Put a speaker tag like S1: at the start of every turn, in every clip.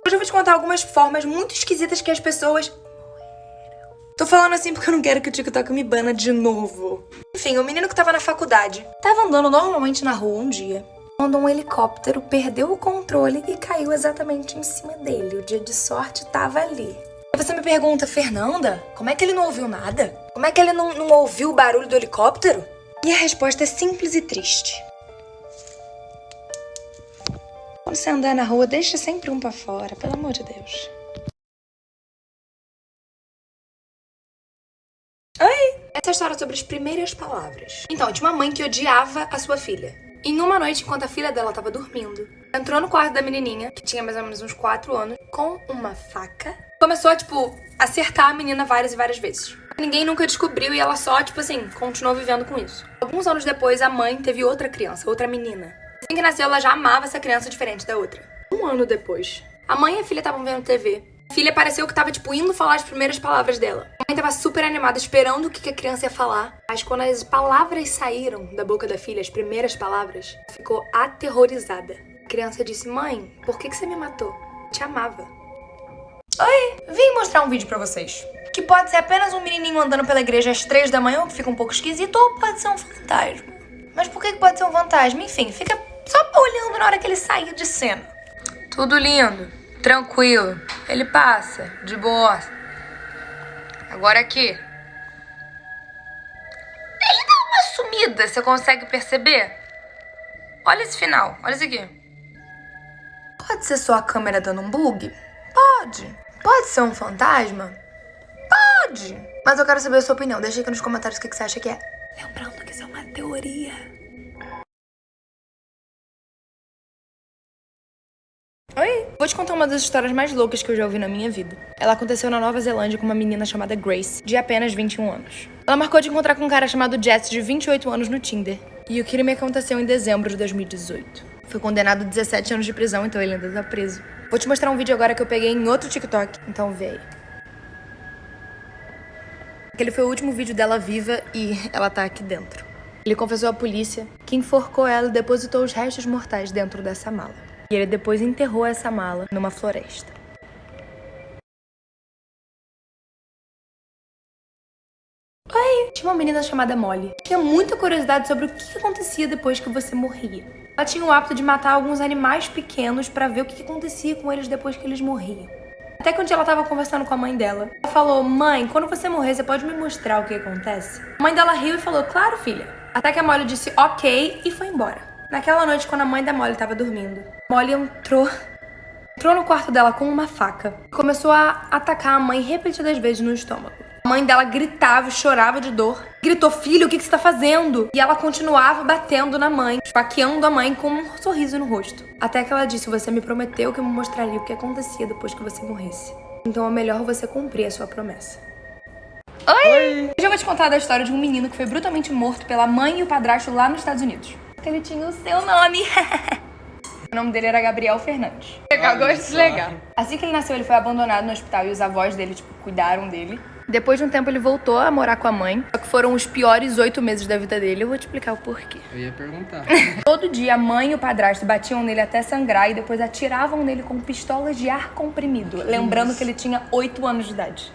S1: Hoje eu vou te contar algumas formas muito esquisitas que as pessoas... Tô falando assim porque eu não quero que o TikTok me bana de novo. Enfim, o menino que tava na faculdade tava andando normalmente na rua um dia, quando um helicóptero perdeu o controle e caiu exatamente em cima dele. O dia de sorte tava ali. Aí você me pergunta, Fernanda, como é que ele não ouviu nada? Como é que ele não ouviu o barulho do helicóptero? E a resposta é simples e triste. Quando você andar na rua, deixa sempre um pra fora, pelo amor de Deus. Oi! Essa é a história sobre as primeiras palavras. Então, tinha uma mãe que odiava a sua filha. Em uma noite, enquanto a filha dela tava dormindo, entrou no quarto da menininha, que tinha mais ou menos uns 4 anos, com uma faca. Começou a, acertar a menina várias e várias vezes. Ninguém nunca descobriu e ela só, continuou vivendo com isso. Alguns anos depois, a mãe teve outra criança, outra menina. Assim que nasceu, ela já amava essa criança diferente da outra. Um ano depois, a mãe e a filha estavam vendo TV. A filha pareceu que tava, indo falar as primeiras palavras dela. A mãe tava super animada, esperando o que a criança ia falar. Mas quando as palavras saíram da boca da filha, as primeiras palavras, ficou aterrorizada. A criança disse, mãe, por que você me matou? Eu te amava. Oi, vim mostrar um vídeo pra vocês. Que pode ser apenas um menininho andando pela igreja às 3 da manhã, o que fica um pouco esquisito, ou pode ser um fantasma. Mas por que pode ser um fantasma? Enfim, fica só olhando na hora que ele sair de cena. Tudo lindo, tranquilo. Ele passa, de boa. Agora aqui. Ele dá uma sumida, você consegue perceber? Olha esse final, olha isso aqui. Pode ser só a câmera dando um bug? Pode. Pode ser um fantasma? Pode. Mas eu quero saber a sua opinião. Deixa aqui nos comentários o que você acha que é. Lembrando que isso é uma teoria. Oi! Vou te contar uma das histórias mais loucas que eu já ouvi na minha vida. Ela aconteceu na Nova Zelândia com uma menina chamada Grace, de apenas 21 anos. Ela marcou de encontrar com um cara chamado Jess, de 28 anos, no Tinder. E o crime aconteceu em dezembro de 2018. Foi condenado a 17 anos de prisão, então ele ainda tá preso. Vou te mostrar um vídeo agora que eu peguei em outro TikTok, então vê aí. Aquele foi o último vídeo dela viva e ela tá aqui dentro. Ele confessou à polícia que enforcou ela e depositou os restos mortais dentro dessa mala. E ele depois enterrou essa mala numa floresta. Oi! Tinha uma menina chamada Molly. Tinha muita curiosidade sobre o que acontecia depois que você morria. Ela tinha o hábito de matar alguns animais pequenos pra ver o que acontecia com eles depois que eles morriam. Até que um dia ela tava conversando com a mãe dela. Ela falou, mãe, quando você morrer, você pode me mostrar o que acontece? A mãe dela riu e falou, claro, filha. Até que a Molly disse, ok, e foi embora. Naquela noite, quando a mãe da Molly tava dormindo, Molly entrou no quarto dela com uma faca e começou a atacar a mãe repetidas vezes no estômago. A mãe dela gritava e chorava de dor. Gritou, filho, o que você tá fazendo? E ela continuava batendo na mãe, esfaqueando a mãe com um sorriso no rosto. Até que ela disse, você me prometeu que eu me mostraria o que acontecia depois que você morresse. Então é melhor você cumprir a sua promessa. Oi! Hoje eu vou te contar da história de um menino que foi brutalmente morto pela mãe e o padrasto lá nos Estados Unidos. Ele tinha o seu nome. O nome dele era Gabriel Fernandes. Legal, gosto legal. Assim que ele nasceu, ele foi abandonado no hospital e os avós dele, cuidaram dele. Depois de um tempo, ele voltou a morar com a mãe. Só que foram os piores 8 meses da vida dele. Eu vou te explicar o porquê.
S2: Eu ia perguntar.
S1: Todo dia, a mãe e o padrasto batiam nele até sangrar e depois atiravam nele com pistolas de ar comprimido. Lembrando que ele tinha 8 anos de idade.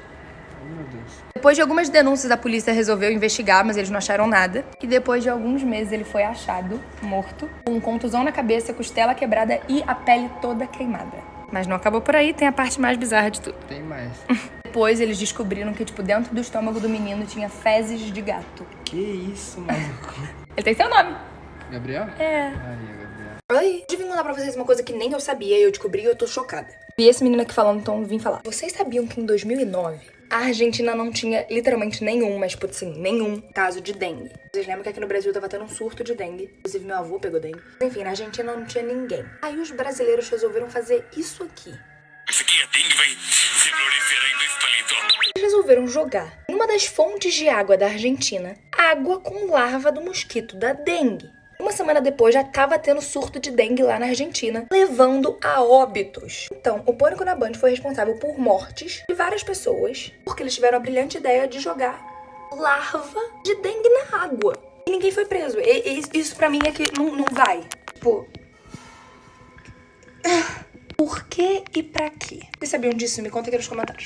S2: Meu Deus.
S1: Depois de algumas denúncias, a polícia resolveu investigar, mas eles não acharam nada. E depois de alguns meses, ele foi achado, morto, com contusão na cabeça, costela quebrada e a pele toda queimada. Mas não acabou por aí, tem a parte mais bizarra de tudo.
S2: Tem mais.
S1: Depois, eles descobriram que, dentro do estômago do menino tinha fezes de gato.
S2: Que isso, maluco?
S1: Ele tem seu nome.
S2: Gabriel?
S1: É.
S2: Ai, Gabriel.
S1: Oi, hoje eu vim contar pra vocês uma coisa que nem eu sabia e eu descobri e eu tô chocada. Vi esse menino aqui falando, então vim falar. Vocês sabiam que em 2009, a Argentina não tinha literalmente nenhum, mas nenhum caso de dengue? Vocês lembram que aqui no Brasil tava tendo um surto de dengue? Inclusive meu avô pegou dengue. Enfim, na Argentina não tinha ninguém. Aí os brasileiros resolveram fazer isso aqui.
S3: Isso aqui, a dengue vai se proliferar em 2 palitos.
S1: Eles resolveram jogar em uma das fontes de água da Argentina água com larva do mosquito da dengue. Uma semana depois já tava tendo surto de dengue lá na Argentina, levando a óbitos. Então, o Pânico na Band foi responsável por mortes de várias pessoas, porque eles tiveram a brilhante ideia de jogar larva de dengue na água. E ninguém foi preso. Isso pra mim é que não vai. Por que e pra quê? Vocês sabiam disso? Me conta aqui nos comentários.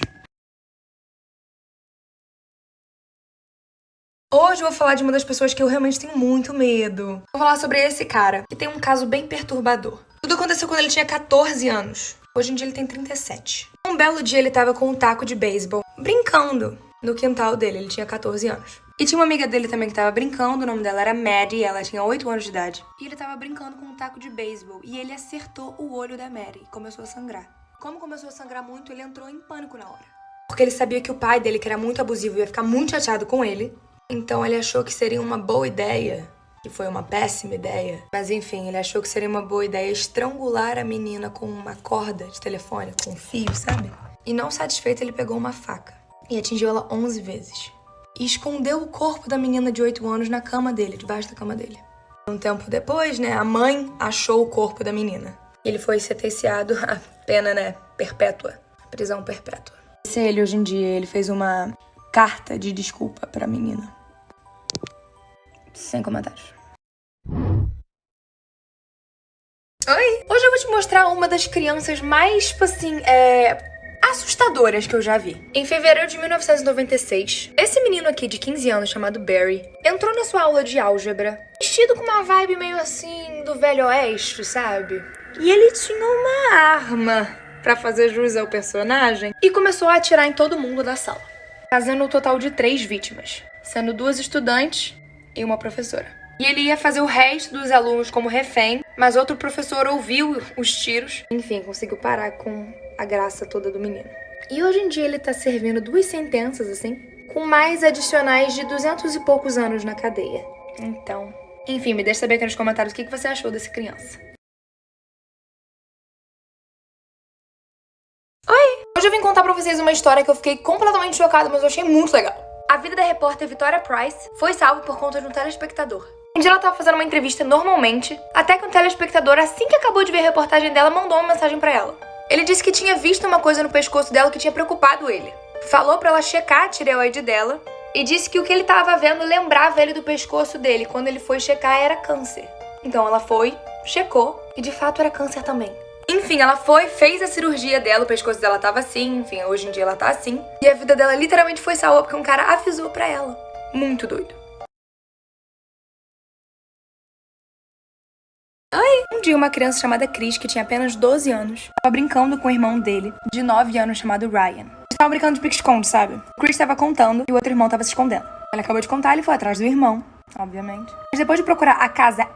S1: Hoje eu vou falar de uma das pessoas que eu realmente tenho muito medo. Vou falar sobre esse cara, que tem um caso bem perturbador. Tudo aconteceu quando ele tinha 14 anos. Hoje em dia ele tem 37. Um belo dia ele tava com um taco de beisebol, brincando no quintal dele. Ele tinha 14 anos. E tinha uma amiga dele também que tava brincando, o nome dela era Maddie, ela tinha 8 anos de idade. E ele tava brincando com um taco de beisebol e ele acertou o olho da Maddie e começou a sangrar. Como começou a sangrar muito, ele entrou em pânico na hora. Porque ele sabia que o pai dele, que era muito abusivo, ia ficar muito chateado com ele. Então ele achou que seria uma boa ideia, que foi uma péssima ideia. Mas enfim, ele achou que seria uma boa ideia estrangular a menina com uma corda de telefone, com um fio, sabe? E não satisfeito, ele pegou uma faca e atingiu ela 11 vezes. E escondeu o corpo da menina de 8 anos na cama dele, debaixo da cama dele. Um tempo depois, a mãe achou o corpo da menina. Ele foi sentenciado a pena, perpétua, prisão perpétua. Esse é ele hoje em dia, ele fez uma carta de desculpa pra menina. Sem comentários. Oi! Hoje eu vou te mostrar uma das crianças mais, assustadoras que eu já vi. Em fevereiro de 1996, esse menino aqui de 15 anos, chamado Barry, entrou na sua aula de álgebra, vestido com uma vibe meio assim do Velho Oeste, sabe? E ele tinha uma arma pra fazer jus ao personagem e começou a atirar em todo mundo da sala, fazendo um total de 3 vítimas, sendo 2 estudantes e uma professora. E ele ia fazer o resto dos alunos como refém, mas outro professor ouviu os tiros. Enfim, conseguiu parar com a graça toda do menino. E hoje em dia ele tá servindo 2 sentenças, com mais adicionais de 200 e poucos anos na cadeia. Então, enfim, me deixa saber aqui nos comentários o que você achou dessa criança. Oi! Hoje eu vim contar pra vocês uma história que eu fiquei completamente chocada, mas eu achei muito legal. A vida da repórter Victoria Price foi salva por conta de um telespectador. Um dia ela tava fazendo uma entrevista normalmente, até que um telespectador, assim que acabou de ver a reportagem dela, mandou uma mensagem pra ela. Ele disse que tinha visto uma coisa no pescoço dela que tinha preocupado ele. Falou pra ela checar a tireoide dela e disse que o que ele tava vendo lembrava ele do pescoço dele. Quando ele foi checar, era câncer. Então ela foi, checou e de fato era câncer também. Enfim, ela foi, fez a cirurgia dela, o pescoço dela tava assim, enfim, hoje em dia ela tá assim. E a vida dela literalmente foi salva porque um cara avisou pra ela. Muito doido. Um dia uma criança chamada Chris, que tinha apenas 12 anos, estava brincando com o irmão dele, de 9 anos, chamado Ryan. Eles estavam brincando de pique-esconde, sabe? O Chris estava contando e o outro irmão estava se escondendo. Ele acabou de contar, ele foi atrás do irmão, obviamente. Mas depois de procurar a casa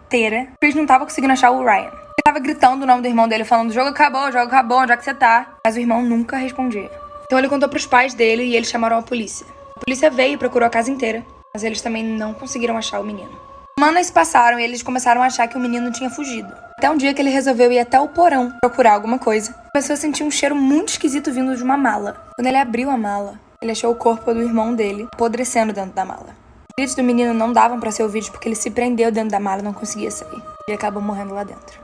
S1: inteira, Chris não estava conseguindo achar o Ryan. Ele tava gritando o nome do irmão dele, falando: jogo acabou, onde é que você tá? Mas o irmão nunca respondia. Então ele contou pros pais dele e eles chamaram a polícia. A polícia veio e procurou a casa inteira, mas eles também não conseguiram achar o menino. Semanas se passaram e eles começaram a achar que o menino tinha fugido. Até um dia que ele resolveu ir até o porão procurar alguma coisa. Começou a sentir um cheiro muito esquisito vindo de uma mala. Quando ele abriu a mala, ele achou o corpo do irmão dele apodrecendo dentro da mala. Os gritos do menino não davam pra ser ouvidos porque ele se prendeu dentro da mala e não conseguia sair. Ele acabou morrendo lá dentro.